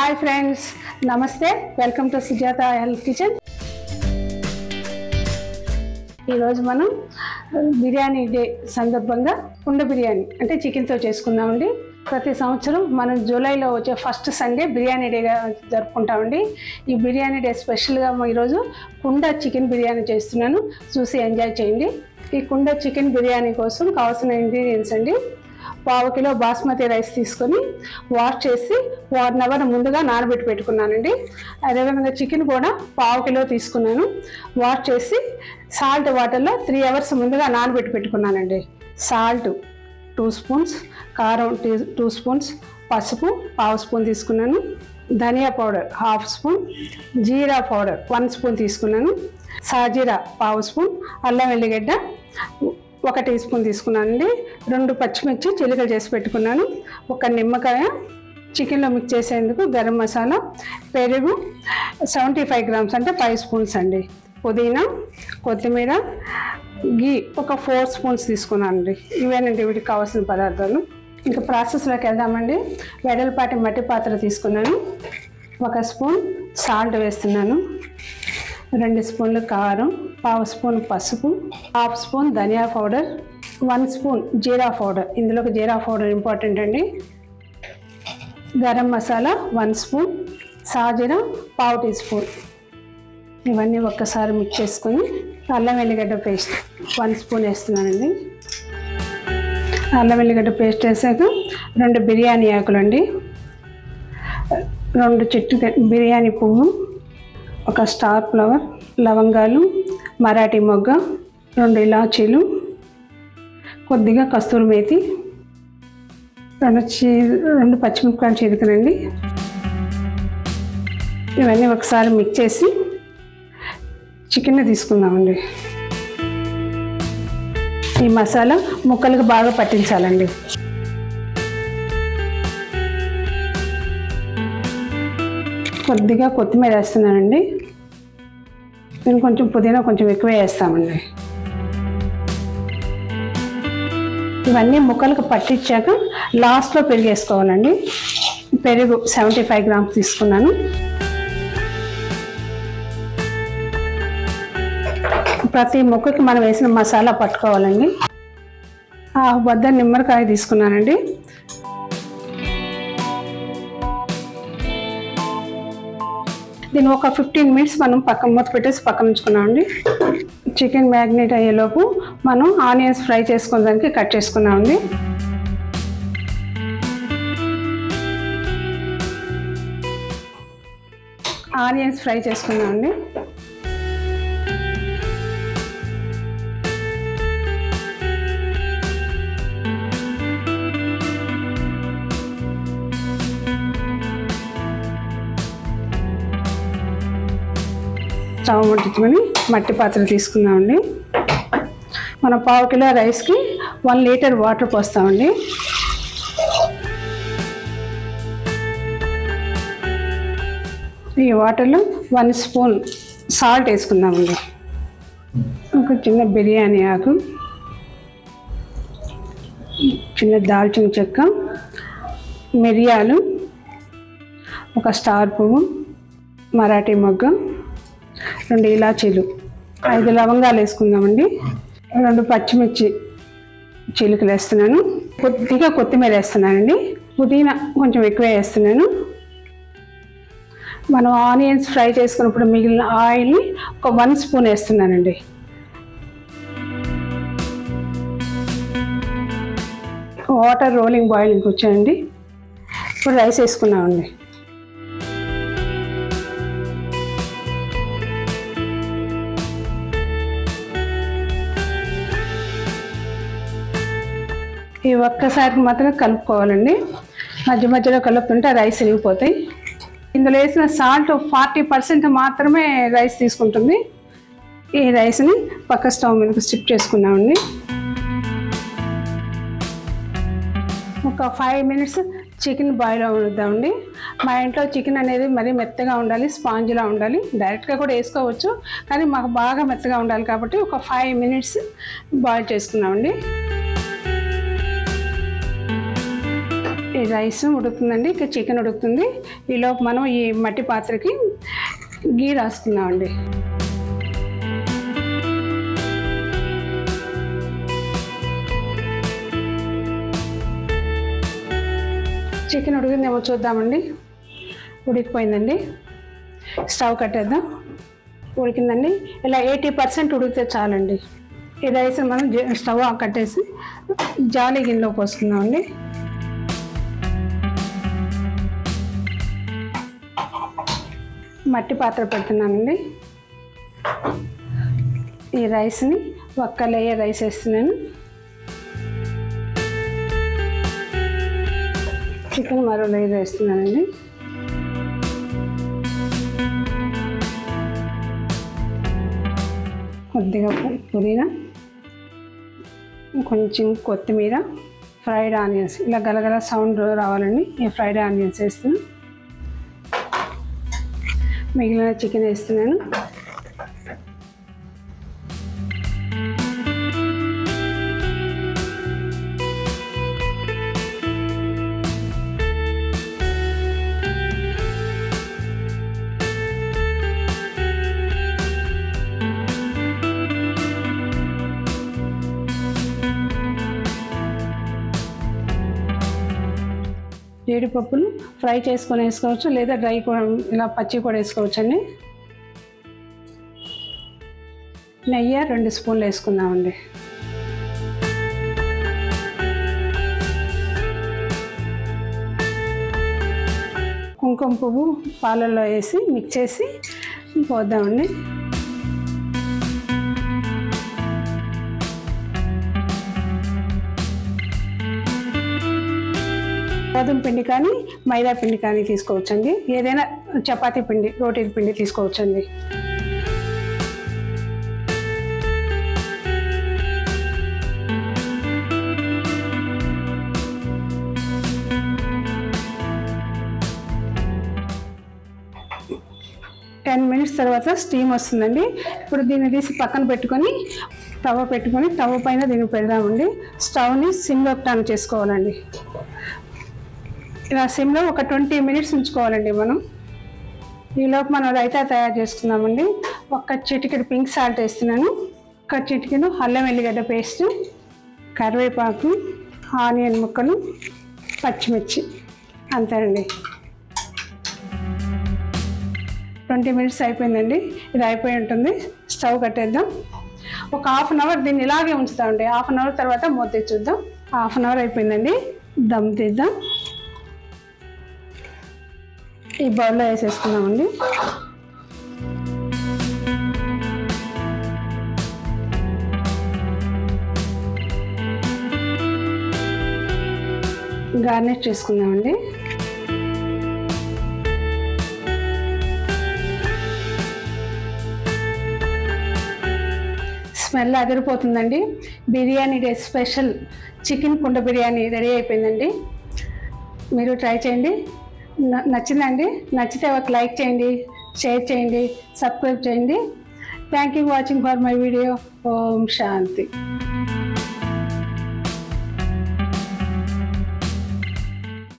Hi friends, నమస్తే. Welcome to Sujatha health kitchen. ఈరోజు మనం బిర్యానీ డే సందర్భంగా కుండ బిర్యానీ అంటే చికెన్తో చేసుకుందామండి. ప్రతి సంవత్సరం మనం జూలైలో వచ్చే ఫస్ట్ సండే బిర్యానీ డేగా జరుపుకుంటామండి. ఈ బిర్యానీ డే స్పెషల్గా ఈరోజు కుండ చికెన్ బిర్యానీ చేస్తున్నాను, చూసి ఎంజాయ్ చేయండి. ఈ కుండ చికెన్ బిర్యానీ కోసం కావాల్సిన ఇంగ్రీడియంట్స్ అండి: 1/2 కిలో బాస్మతి రైస్ తీసుకొని వాష్ చేసి 1 అవర్ ముందుగా నానబెట్టి పెట్టుకున్నానండి. అదేవిధంగా చికెన్ కూడా 1/2 కిలో తీసుకున్నాను, వాష్ చేసి సాల్ట్ వాటర్లో 3 అవర్స్ ముందుగా నానబెట్టి పెట్టుకున్నానండి. సాల్ట్ 2 స్పూన్స్, కారం 2 స్పూన్స్, పసుపు 1/2 స్పూన్ తీసుకున్నాను, ధనియా పౌడర్ 1/2 స్పూన్, జీరా పౌడర్ 1 స్పూన్ తీసుకున్నాను, సాజీరా 1/2 స్పూన్, అల్లం వెల్లిగడ్డ 1 టీ స్పూన్ తీసుకున్నానండి. 2 పచ్చిమిర్చి చిలుకలు చేసి పెట్టుకున్నాను, 1 నిమ్మకాయ, చికెన్లో మిక్స్ చేసేందుకు గరం మసాలా, పెరుగు 75 గ్రామ్స్ అంటే 5 స్పూన్స్ అండి, పుదీనా, కొత్తిమీర, గీ 4 స్పూన్స్ తీసుకున్నానండి. ఇవేనండి వీటికి కావాల్సిన పదార్థాలు. ఇంకా ప్రాసెస్లోకి వెళ్దామండి. వెడల్పాటి మట్టి పాత్ర తీసుకున్నాను, 1 స్పూన్ సాల్ట్ వేస్తున్నాను, 2 స్పూన్లు కారం, 1/2 స్పూన్ పసుపు, 1/2 స్పూన్ ధనియా పౌడర్, 1 స్పూన్ జీరా పౌడర్, ఇందులోకి జీరా పౌడర్ ఇంపార్టెంట్ అండి, గరం మసాలా 1 స్పూన్, సాజీరా 1/2 టీ స్పూన్. ఇవన్నీ ఒక్కసారి మిక్స్ చేసుకొని అల్లం వెల్లిగడ్డ పేస్ట్ 1 స్పూన్ వేస్తున్నానండి. అల్లం వెల్లిగడ్డ పేస్ట్ వేసాక 2 బిర్యానీ ఆకులు అండి, 2 చెట్టు బిర్యానీ పువ్వు, 1 స్టార్ ఫ్లవర్, లవంగాలు, మరాఠీ మొగ్గ, 2 ఇలాచీలు, కొద్దిగా కస్తూరి మేతి, 2 పచ్చిమిరపకాయలు చీలికలండి. ఇవన్నీ ఒకసారి మిక్స్ చేసి చికెన్ని తీసుకుందామండి. ఈ మసాలా ముక్కలకు బాగా పట్టించాలండి. కొద్దిగా కొత్తిమీర వేస్తున్నానండి, నేను కొంచెం పుదీనా కొంచెం ఎక్కువ వేస్తామండి. ఇవన్నీ ముక్కలకు పట్టించాక లాస్ట్లో పెరుగు వేసుకోవాలండి. పెరుగు 75 గ్రామ్స్ తీసుకున్నాను. ప్రతి ముక్కకి మనం వేసిన మసాలా పట్టుకోవాలండి. 1/2 బద్ద నిమ్మకాయ తీసుకున్నానండి. దీన్ని ఒక 15 మినిట్స్ మనం మూత పెట్టేసి పక్కన ఉంచుకున్నామండి. చికెన్ మ్యాగ్నేట్ అయ్యేలోపు మనం ఆనియన్స్ ఫ్రై చేసుకోవడానికి కట్ చేసుకున్నామండి. ఆనియన్స్ ఫ్రై చేసుకున్నామండి. స్టవ్ ముట్టించుకొని మట్టి పాత్ర తీసుకుందామండి. మనం 1/2 కిలో రైస్కి 1 లీటర్ వాటర్ పోస్తామండి. ఈ వాటర్లో 1 స్పూన్ సాల్ట్ వేసుకుందామండి. ఒక చిన్న బిర్యానీ ఆకు, చిన్న దాల్చిన చెక్క, మిరియాలు, 1 స్టార్ పువ్వు, మరాఠీ మొగ్గ, 2 ఇలాచీలు, 5 లవంగాలు వేసుకుందామండి. 2 పచ్చిమిర్చి చిలుకలు వేస్తున్నాను, కొద్దిగా కొత్తిమీర వేస్తున్నానండి, పుదీనా కొంచెం ఎక్కువ వేస్తున్నాను. మనం ఆనియన్స్ ఫ్రై చేసుకున్నప్పుడు మిగిలిన ఆయిల్ని 1 స్పూన్ వేస్తున్నానండి. వాటర్ రోలింగ్ బాయిలింగ్కి వచ్చాయండి. ఇప్పుడు రైస్ వేసుకున్నామండి. ఈ ఒక్కసారికి మాత్రం కలుపుకోవాలండి. మధ్య మధ్యలో కలుపుతుంటే రైస్ ఇరిగిపోతాయి. ఇందులో వేసిన సాల్ట్ 40% మాత్రమే రైస్ తీసుకుంటుంది. ఈ రైస్ని పక్క స్టవ్ మీదకి షిఫ్ట్ చేసుకున్నామండి. ఒక 5 మినిట్స్ చికెన్ బాయిల్ అవుద్దామండి. మా ఇంట్లో చికెన్ అనేది మరీ మెత్తగా ఉండాలి, స్పాంజ్లా ఉండాలి. డైరెక్ట్గా కూడా వేసుకోవచ్చు, కానీ మాకు బాగా మెత్తగా ఉండాలి కాబట్టి ఒక 5 మినిట్స్ బాయిల్ చేసుకున్నామండి. ఈ రైస్ ఉడుకుతుందండి, ఇక చికెన్ ఉడుకుతుంది. ఈలోపు మనం ఈ మట్టి పాత్రకి గీ రాసుకుందామండి. చికెన్ ఉడికిందేమో చూద్దామండి. ఉడికిపోయిందండి. స్టవ్ కట్టేద్దాం. ఉడికిందండి. ఇలా 80% ఉడికితే చాలండి. ఈ రైస్ మనం స్టవ్ కట్టేసి జాలి గిన్నెలో పోసుకుందామండి. మట్టి పాత్ర పెడుతున్నానండి. ఈ రైస్ని ఒక్క లేయర్ రైస్ వేస్తున్నాను. చికెన్ మరో లేయర్ వేస్తున్నానండి. కొద్దిగా పుదీనా, కొంచెం కొత్తిమీర, ఫ్రైడ్ ఆనియన్స్, ఇలా గలగల సౌండ్ రావాలండి. ఈ ఫ్రైడ్ ఆనియన్స్ వేస్తున్నాను. మిగిలిన చికెన్ వేస్తున్నాను. జీడిపప్పులు ఫ్రై చేసుకొని వేసుకోవచ్చు, లేదా డ్రై కూడా ఇలా పచ్చి కూడా వేసుకోవచ్చు అండి. నెయ్యి 2 స్పూన్లు వేసుకుందామండి. కుంకుమ పువ్వు పాలల్లో వేసి మిక్స్ చేసి పోద్దామండి. గోధుమ పిండి కానీ మైదా పిండి కానీ తీసుకోవచ్చండి. ఏదైనా చపాతీ పిండి, రోటీల పిండి తీసుకోవచ్చండి. టెన్ మినిట్స్ తర్వాత స్టీమ్ వస్తుందండి. ఇప్పుడు దీన్ని తీసి పక్కన పెట్టుకొని తవ పెట్టుకొని తవ పైన దీన్ని పెడదామండి. స్టవ్ని సిమ్లో టర్న్ చేసుకోవాలండి. ఇలా సిమ్లో ఒక 20 మినిట్స్ ఉంచుకోవాలండి మనం. ఈలోపు మనం రైతా తయారు చేసుకుందామండి. ఒక చిటికెడు పింక్ సాల్ట్ వేస్తున్నాను. ఒక చిటికెడు అల్లం వెల్లిగడ్డ పేస్ట్, కరివేపాకు, ఆనియన్ ముక్కలు, పచ్చిమిర్చి, అంతేనండి. 20 మినిట్స్ అయిపోయిందండి. ఇది అయిపోయి ఉంటుంది. స్టవ్ కట్టేద్దాం. ఒక హాఫ్ అన్ అవర్ దీన్ని ఇలాగే ఉంచుతామండి. హాఫ్ అన్ అవర్ తర్వాత మూత తీసి చూద్దాం. హాఫ్ అన్ అవర్ అయిపోయిందండి. దమ్ తీద్దాం. ఈ బౌల్లో వేసేసుకున్నామండి. గార్నిష్ చేసుకుందామండి. స్మెల్ అదిరిపోతుందండి. బిర్యానీ డే స్పెషల్ చికెన్ కుండ బిర్యానీ రెడీ అయిపోయిందండి. మీరు ట్రై చేయండి. నచ్చిందండి? నచ్చితే ఒక లైక్ చేయండి, షేర్ చేయండి, సబ్స్క్రైబ్ చేయండి. Thank you watching for my video. ఓం శాంతి.